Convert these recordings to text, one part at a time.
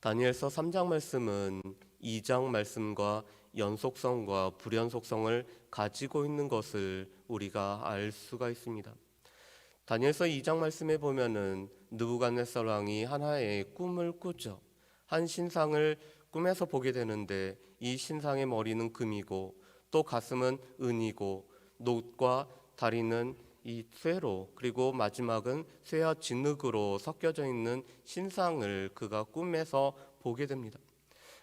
다니엘서 3장 말씀은 2장 말씀과 연속성과 불연속성을 가지고 있는 것을 우리가 알 수가 있습니다. 다니엘서 2장 말씀에 보면은 느부갓네살 왕이 하나의 꿈을 꾸죠. 한 신상을 꿈에서 보게 되는데 이 신상의 머리는 금이고 또 가슴은 은이고 놋과 다리는 이 쇠로, 그리고 마지막은 쇠와 진흙으로 섞여져 있는 신상을 그가 꿈에서 보게 됩니다.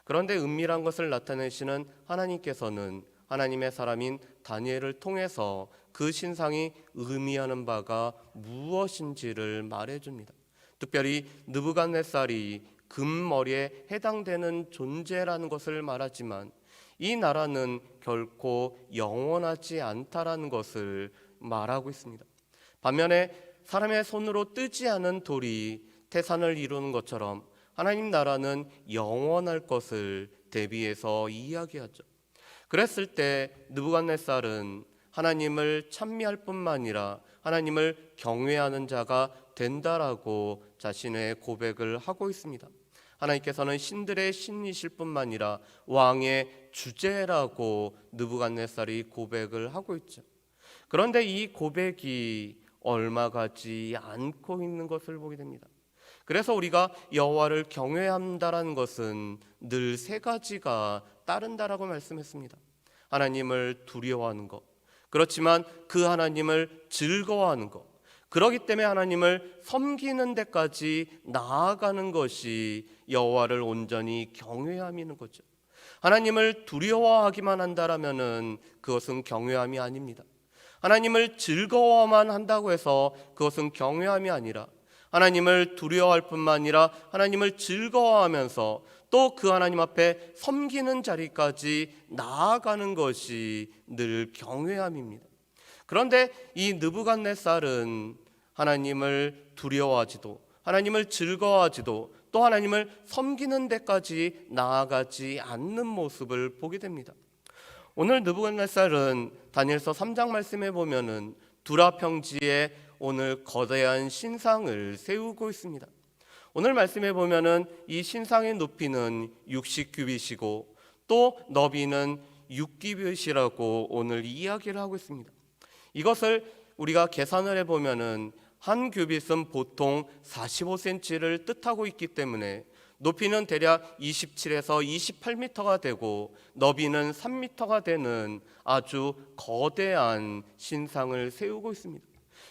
그런데 은밀한 것을 나타내시는 하나님께서는 하나님의 사람인 다니엘을 통해서 그 신상이 의미하는 바가 무엇인지를 말해줍니다. 특별히 느부갓네살이 금머리에 해당되는 존재라는 것을 말하지만 이 나라는 결코 영원하지 않다라는 것을 말하고 있습니다. 반면에 사람의 손으로 뜨지 않은 돌이 태산을 이루는 것처럼 하나님 나라는 영원할 것을 대비해서 이야기하죠. 그랬을 때 느부갓네살은 하나님을 찬미할 뿐만 아니라 하나님을 경외하는 자가 된다라고 자신의 고백을 하고 있습니다. 하나님께서는 신들의 신이실 뿐만 아니라 왕의 주제라고 느부갓네살이 고백을 하고 있죠. 그런데 이 고백이 얼마 가지 않고 있는 것을 보게 됩니다. 그래서 우리가 여호와를 경외한다라는 것은 늘 세 가지가 따른다라고 말씀했습니다. 하나님을 두려워하는 것, 그렇지만 그 하나님을 즐거워하는 것, 그렇기 때문에 하나님을 섬기는 데까지 나아가는 것이 여호와를 온전히 경외함이는 거죠. 하나님을 두려워하기만 한다라면은 그것은 경외함이 아닙니다. 하나님을 즐거워만 한다고 해서 그것은 경외함이 아니라 하나님을 두려워할 뿐만 아니라 하나님을 즐거워하면서 또 그 하나님 앞에 섬기는 자리까지 나아가는 것이 늘 경외함입니다. 그런데 이 느부갓네살은 하나님을 두려워하지도 하나님을 즐거워하지도 또 하나님을 섬기는 데까지 나아가지 않는 모습을 보게 됩니다. 오늘 느부갓네살은 다니엘서 3장 말씀에 보면은 두라 평지에 오늘 거대한 신상을 세우고 있습니다. 오늘 말씀에 보면은 이 신상의 높이는 60규빗이고 또 너비는 6규빗이라고 오늘 이야기를 하고 있습니다. 이것을 우리가 계산을 해보면은 한 규빗은 보통 45cm를 뜻하고 있기 때문에 높이는 대략 27에서 28m가 되고 너비는 3m가 되는 아주 거대한 신상을 세우고 있습니다.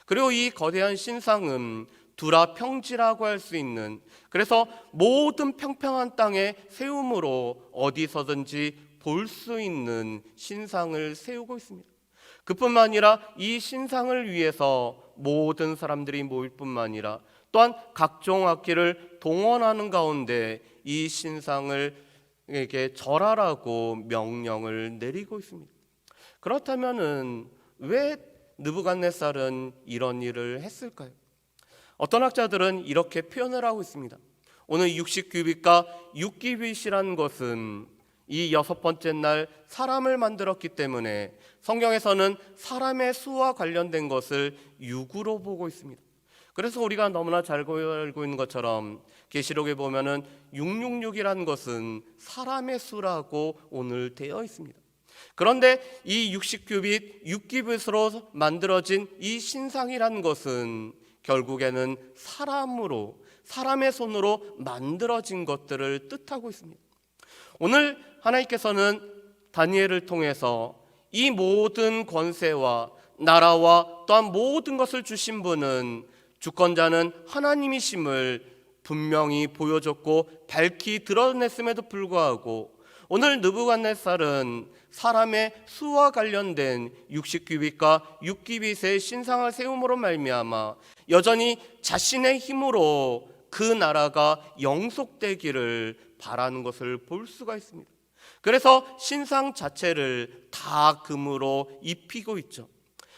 그리고 이 거대한 신상은 두라 평지라고 할 수 있는, 그래서 모든 평평한 땅에 세움으로 어디서든지 볼 수 있는 신상을 세우고 있습니다. 그뿐만 아니라 이 신상을 위해서 모든 사람들이 모일 뿐만 아니라 또한 각종 악기를 동원하는 가운데 이 신상을 에게 절하라고 명령을 내리고 있습니다. 그렇다면은 왜 느부갓네살은 이런 일을 했을까요? 어떤 학자들은 이렇게 표현을 하고 있습니다. 오늘 60규빗과 6규빗이라는 것은 이 여섯 번째 날 사람을 만들었기 때문에 성경에서는 사람의 수와 관련된 것을 6으로 보고 있습니다. 그래서 우리가 너무나 잘 알고 있는 것처럼 계시록에 보면은 666이라는 것은 사람의 수라고 오늘 되어 있습니다. 그런데 이 60규빗, 6규빗으로 만들어진 이 신상이라는 것은 결국에는 사람으로, 사람의 손으로 만들어진 것들을 뜻하고 있습니다. 오늘 하나님께서는 다니엘을 통해서 이 모든 권세와 나라와 또한 모든 것을 주신 분은 주권자는 하나님이심을 분명히 보여줬고 밝히 드러냈음에도 불구하고 오늘 느부갓네살은 사람의 수와 관련된 60규빗과 6규빗의 신상을 세움으로 말미암아 여전히 자신의 힘으로 그 나라가 영속되기를 바라는 것을 볼 수가 있습니다. 그래서 신상 자체를 다 금으로 입히고 있죠.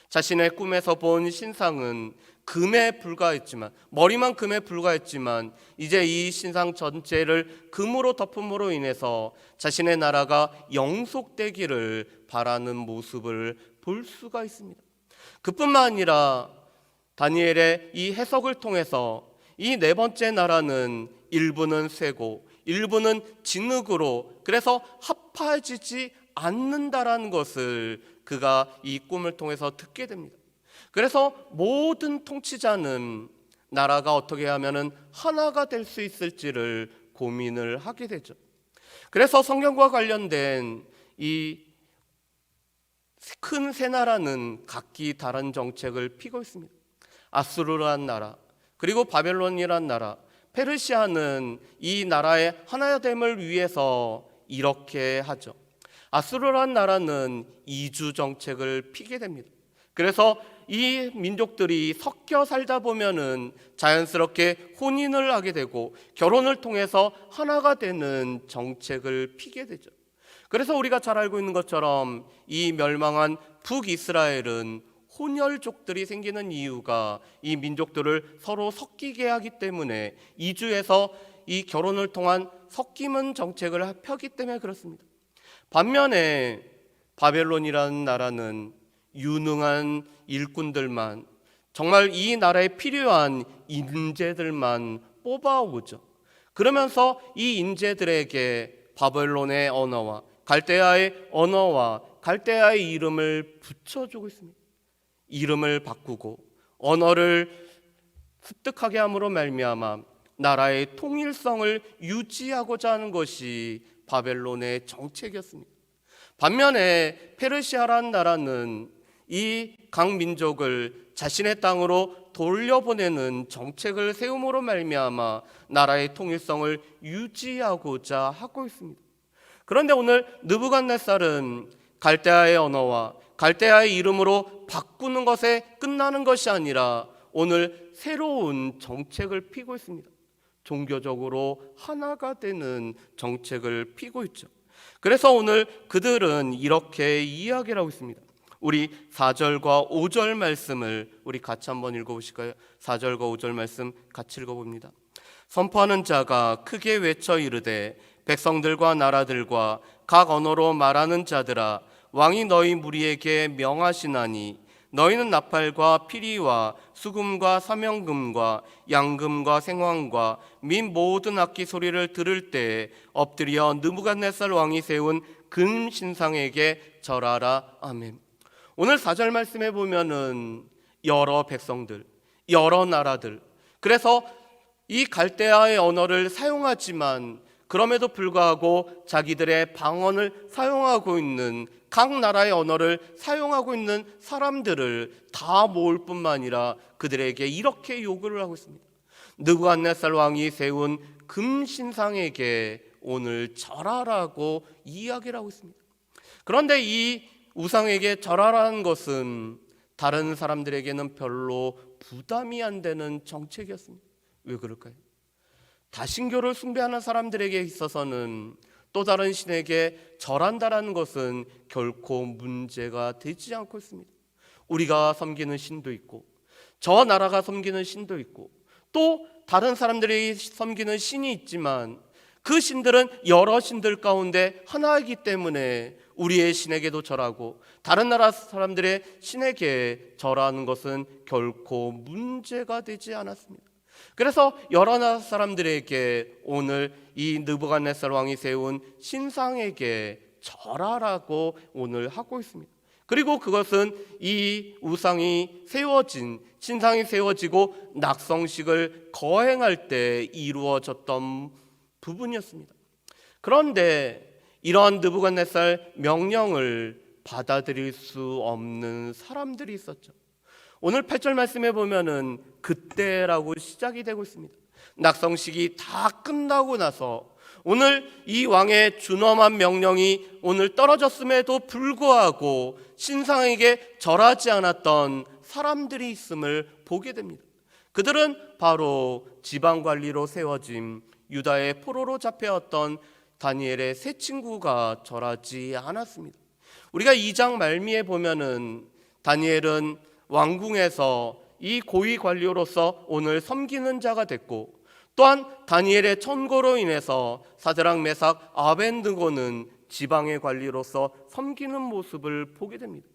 자신의 꿈에서 본 신상은 금에 불과했지만, 머리만 금에 불과했지만 이제 이 신상 전체를 금으로 덮음으로 인해서 자신의 나라가 영속되기를 바라는 모습을 볼 수가 있습니다. 그뿐만 아니라 다니엘의 이 해석을 통해서 이 네 번째 나라는 일부는 쇠고 일부는 진흙으로, 그래서 합해지지 않는다라는 것을 그가 이 꿈을 통해서 듣게 됩니다. 그래서 모든 통치자는 나라가 어떻게 하면은 하나가 될 수 있을지를 고민을 하게 되죠. 그래서 성경과 관련된 이 큰 세 나라는 각기 다른 정책을 피고 있습니다. 아수르라는 나라, 그리고 바벨론이라는 나라, 페르시아는 이 나라의 하나됨을 위해서 이렇게 하죠. 아수르라는 나라는 이주 정책을 피게 됩니다. 그래서 이 민족들이 섞여 살다 보면은 자연스럽게 혼인을 하게 되고 결혼을 통해서 하나가 되는 정책을 피게 되죠. 그래서 우리가 잘 알고 있는 것처럼 이 멸망한 북이스라엘은 혼혈족들이 생기는 이유가 이 민족들을 서로 섞이게 하기 때문에 이주에서 이 결혼을 통한 섞이는 정책을 펴기 때문에 그렇습니다. 반면에 바벨론이라는 나라는 유능한 일꾼들만, 정말 이 나라에 필요한 인재들만 뽑아오죠. 그러면서 이 인재들에게 바벨론의 언어와 갈대아의 언어와 갈대아의 이름을 붙여주고 있습니다. 이름을 바꾸고 언어를 습득하게 함으로 말미암아 나라의 통일성을 유지하고자 하는 것이 바벨론의 정책이었습니다. 반면에 페르시아라는 나라는 이 각 민족을 자신의 땅으로 돌려보내는 정책을 세움으로 말미암아 나라의 통일성을 유지하고자 하고 있습니다. 그런데 오늘 느부갓네살은 갈대아의 언어와 갈대아의 이름으로 바꾸는 것에 끝나는 것이 아니라 오늘 새로운 정책을 피고 있습니다. 종교적으로 하나가 되는 정책을 피고 있죠. 그래서 오늘 그들은 이렇게 이야기를 하고 있습니다. 우리 4절과 5절 말씀을 우리 같이 한번 읽어보실까요? 4절과 5절 말씀 같이 읽어봅니다. 선포하는 자가 크게 외쳐 이르되 백성들과 나라들과 각 언어로 말하는 자들아, 왕이 너희 무리에게 명하시나니 너희는 나팔과 피리와 수금과 사명금과 양금과 생황과 민 모든 악기 소리를 들을 때에 엎드려 느부갓네살 왕이 세운 금 신상에게 절하라. 아멘. 오늘 4절 말씀에 보면은 여러 백성들, 여러 나라들, 그래서 이 갈대아의 언어를 사용하지만 그럼에도 불구하고 자기들의 방언을 사용하고 있는, 각 나라의 언어를 사용하고 있는 사람들을 다 모을 뿐만 아니라 그들에게 이렇게 요구를 하고 있습니다. 느부갓네살 왕이 세운 금신상에게 오늘 절하라고 이야기를 하고 있습니다. 그런데 이 우상에게 절하라는 것은 다른 사람들에게는 별로 부담이 안 되는 정책이었습니다. 왜 그럴까요? 다신교를 숭배하는 사람들에게 있어서는 또 다른 신에게 절한다라는 것은 결코 문제가 되지 않고 있습니다. 우리가 섬기는 신도 있고 저 나라가 섬기는 신도 있고 또 다른 사람들이 섬기는 신이 있지만 그 신들은 여러 신들 가운데 하나이기 때문에 우리의 신에게도 절하고 다른 나라 사람들의 신에게 절하는 것은 결코 문제가 되지 않았습니다. 그래서 여러 나라 사람들에게 오늘 이 느부갓네살 왕이 세운 신상에게 절하라고 오늘 하고 있습니다. 그리고 그것은 이 우상이 세워진, 신상이 세워지고 낙성식을 거행할 때 이루어졌던 부분이었습니다. 그런데 이러한 느부갓네살 명령을 받아들일 수 없는 사람들이 있었죠. 오늘 8절 말씀에 보면은 그때라고 시작이 되고 있습니다. 낙성식이 다 끝나고 나서 오늘 이 왕의 준엄한 명령이 오늘 떨어졌음에도 불구하고 신상에게 절하지 않았던 사람들이 있음을 보게 됩니다. 그들은 바로 지방관리로 세워진 유다의 포로로 잡혀왔던 다니엘의 세 친구가 절하지 않았습니다. 우리가 2장 말미에 보면은 다니엘은 왕궁에서 이 고위 관료로서 오늘 섬기는 자가 됐고 또한 다니엘의 천고로 인해서 사드락 메삭 아벤느고는 지방의 관리로서 섬기는 모습을 보게 됩니다.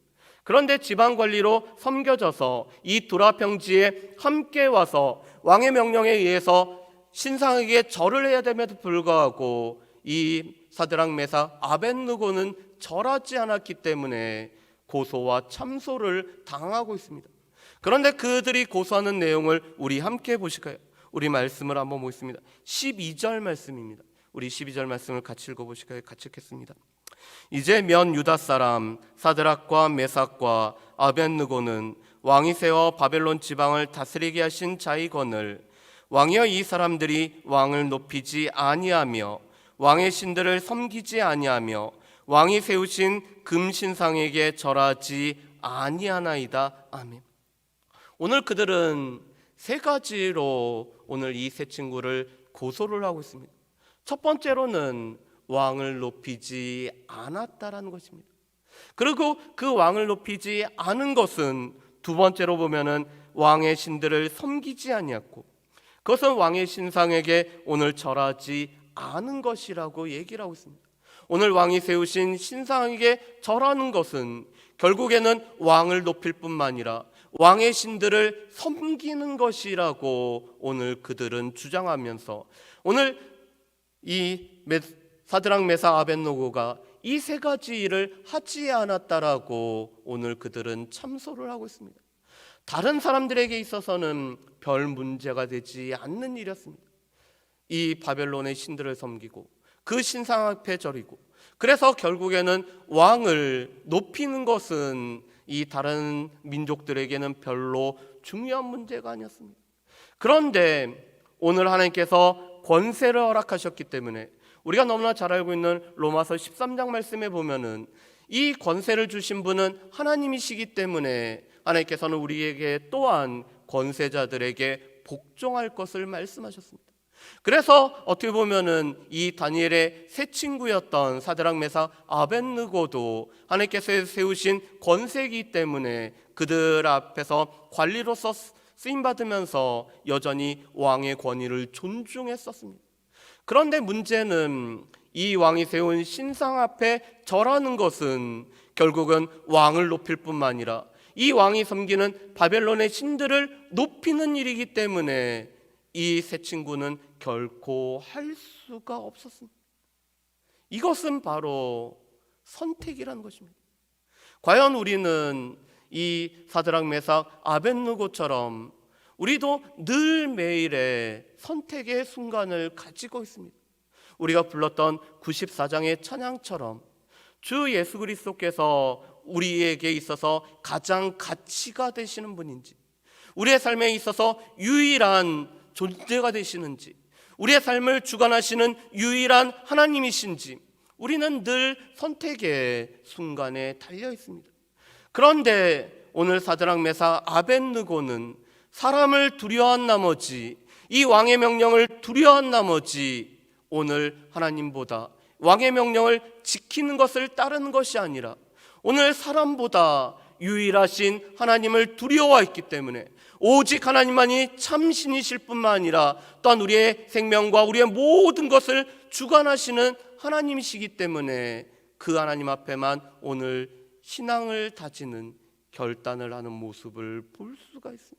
그런데 지방 관리로 섬겨져서 이 두라 평지에 함께 와서 왕의 명령에 의해서 신상에게 절을 해야 됨에도 불구하고 이 사드락 메삭 아벳느고는 절하지 않았기 때문에 고소와 참소를 당하고 있습니다. 그런데 그들이 고소하는 내용을 우리 함께 보실까요? 우리 말씀을 한번 보겠습니다. 12절 말씀입니다. 우리 12절 말씀을 같이 읽어보실까요? 같이 읽겠습니다. 이제 면 유다 사람 사드락과 메삭과 아벳느고는 왕이 세워 바벨론 지방을 다스리게 하신 자이거늘 왕이여 이 사람들이 왕을 높이지 아니하며 왕의 신들을 섬기지 아니하며 왕이 세우신 금신상에게 절하지 아니하나이다. 아멘. 오늘 그들은 세 가지로 오늘 이 세 친구를 고소를 하고 있습니다. 첫 번째로는 왕을 높이지 않았다라는 것입니다. 그리고 그 왕을 높이지 않은 것은 두 번째로 보면은 왕의 신들을 섬기지 아니했고 그것은 왕의 신상에게 오늘 절하지 않은 것이라고 얘기를 하고 있습니다. 오늘 왕이 세우신 신상에게 절하는 것은 결국에는 왕을 높일 뿐만 아니라 왕의 신들을 섬기는 것이라고 오늘 그들은 주장하면서 오늘 이 사드락 메삭 아벳느고가 이 세 가지 일을 하지 않았다라고 오늘 그들은 참소를 하고 있습니다. 다른 사람들에게 있어서는 별 문제가 되지 않는 일이었습니다. 이 바벨론의 신들을 섬기고 그 신상 앞에 절이고 그래서 결국에는 왕을 높이는 것은 이 다른 민족들에게는 별로 중요한 문제가 아니었습니다. 그런데 오늘 하나님께서 권세를 허락하셨기 때문에 우리가 너무나 잘 알고 있는 로마서 13장 말씀에 보면은 이 권세를 주신 분은 하나님이시기 때문에 하나님께서는 우리에게 또한 권세자들에게 복종할 것을 말씀하셨습니다. 그래서 어떻게 보면은 이 다니엘의 세 친구였던 사드락 메삭 아벳느고도 하나님께서 세우신 권세이기 때문에 그들 앞에서 관리로서 쓰임받으면서 여전히 왕의 권위를 존중했었습니다. 그런데 문제는 이 왕이 세운 신상 앞에 절하는 것은 결국은 왕을 높일 뿐만 아니라 이 왕이 섬기는 바벨론의 신들을 높이는 일이기 때문에 이 세 친구는 결코 할 수가 없었습니다. 이것은 바로 선택이라는 것입니다. 과연 우리는 이 사드락 메삭 아벳느고처럼 우리도 늘 매일의 선택의 순간을 가지고 있습니다. 우리가 불렀던 94장의 찬양처럼 주 예수 그리스도께서 우리에게 있어서 가장 가치가 되시는 분인지, 우리의 삶에 있어서 유일한 존재가 되시는지, 우리의 삶을 주관하시는 유일한 하나님이신지 우리는 늘 선택의 순간에 달려 있습니다. 그런데 오늘 사드락 메삭 아벳느고는 사람을 두려워한 나머지, 이 왕의 명령을 두려워한 나머지 오늘 하나님보다 왕의 명령을 지키는 것을 따르는 것이 아니라 오늘 사람보다 유일하신 하나님을 두려워했기 때문에 오직 하나님만이 참신이실 뿐만 아니라 또한 우리의 생명과 우리의 모든 것을 주관하시는 하나님이시기 때문에 그 하나님 앞에만 오늘 신앙을 다지는 결단을 하는 모습을 볼 수가 있습니다.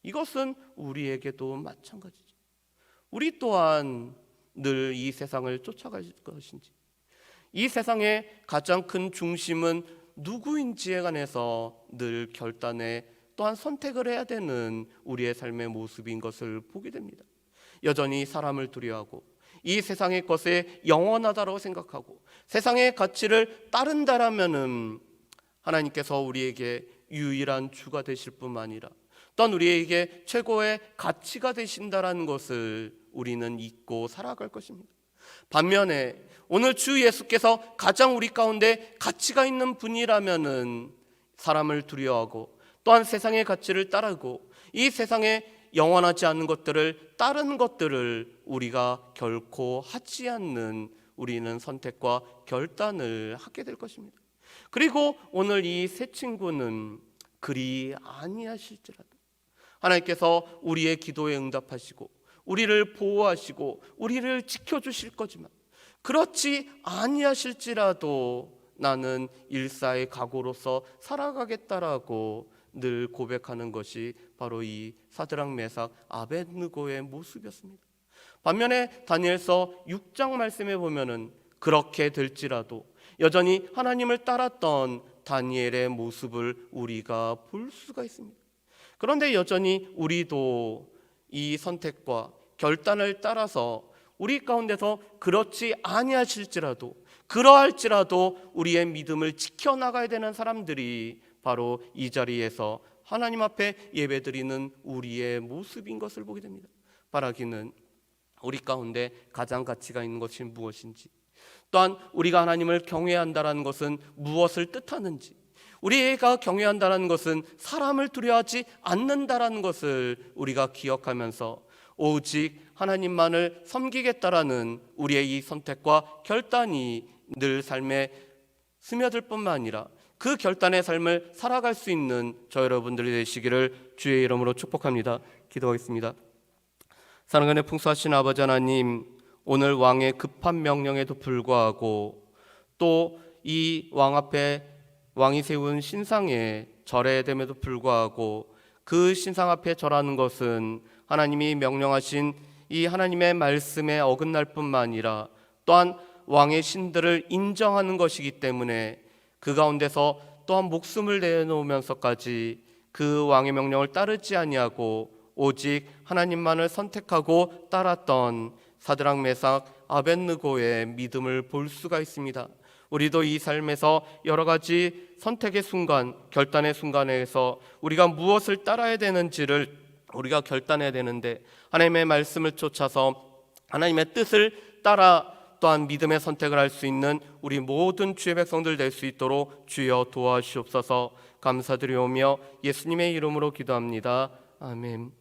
이것은 우리에게도 마찬가지죠. 우리 또한 늘 이 세상을 쫓아갈 것인지, 이 세상의 가장 큰 중심은 누구인지에 관해서 늘 결단에 또한 선택을 해야 되는 우리의 삶의 모습인 것을 보게 됩니다. 여전히 사람을 두려워하고 이 세상의 것에 영원하다고 생각하고 세상의 가치를 따른다라면은 하나님께서 우리에게 유일한 주가 되실 뿐만 아니라 또한 우리에게 최고의 가치가 되신다라는 것을 우리는 잊고 살아갈 것입니다. 반면에 오늘 주 예수께서 가장 우리 가운데 가치가 있는 분이라면은 사람을 두려워하고 또한 세상의 가치를 따르고 이 세상에 영원하지 않는 것들을 따르는 것들을 우리가 결코 하지 않는 우리는 선택과 결단을 하게 될 것입니다. 그리고 오늘 이 세 친구는 그리 아니하실지라도 하나님께서 우리의 기도에 응답하시고 우리를 보호하시고 우리를 지켜주실 거지만 그렇지 아니하실지라도 나는 일사의 각오로서 살아가겠다라고 늘 고백하는 것이 바로 이 사드락 메삭 아벳느고의 모습이었습니다. 반면에 다니엘서 6장 말씀에 보면은 그렇게 될지라도 여전히 하나님을 따랐던 다니엘의 모습을 우리가 볼 수가 있습니다. 그런데 여전히 우리도 이 선택과 결단을 따라서 우리 가운데서 그렇지 아니하실지라도 그러할지라도 우리의 믿음을 지켜나가야 되는 사람들이 바로 이 자리에서 하나님 앞에 예배드리는 우리의 모습인 것을 보게 됩니다. 바라기는 우리 가운데 가장 가치가 있는 것이 무엇인지, 또한 우리가 하나님을 경외한다는 것은 무엇을 뜻하는지, 우리가 경외한다는 것은 사람을 두려워하지 않는다라는 것을 우리가 기억하면서 오직 하나님만을 섬기겠다라는 우리의 이 선택과 결단이 늘 삶에 스며들 뿐만 아니라 그 결단의 삶을 살아갈 수 있는 저 여러분들이 되시기를 주의 이름으로 축복합니다. 기도하겠습니다. 사랑하는 풍성하신 아버지 하나님, 오늘 왕의 급한 명령에도 불구하고 또 이 왕 앞에 왕이 세운 신상에 절해야 됨에도 불구하고 그 신상 앞에 절하는 것은 하나님이 명령하신 이 하나님의 말씀에 어긋날 뿐만 아니라 또한 왕의 신들을 인정하는 것이기 때문에 그 가운데서 또한 목숨을 내놓으면서까지 그 왕의 명령을 따르지 아니하고 오직 하나님만을 선택하고 따랐던 사드락 메삭 아벳느고의 믿음을 볼 수가 있습니다. 우리도 이 삶에서 여러 가지 선택의 순간, 결단의 순간에서 우리가 무엇을 따라야 되는지를 우리가 결단해야 되는데 하나님의 말씀을 쫓아서 하나님의 뜻을 따라 또한 믿음의 선택을 할 수 있는 우리 모든 주의 백성들 될 수 있도록 주여 도와주시옵소서. 감사드리오며 예수님의 이름으로 기도합니다. 아멘.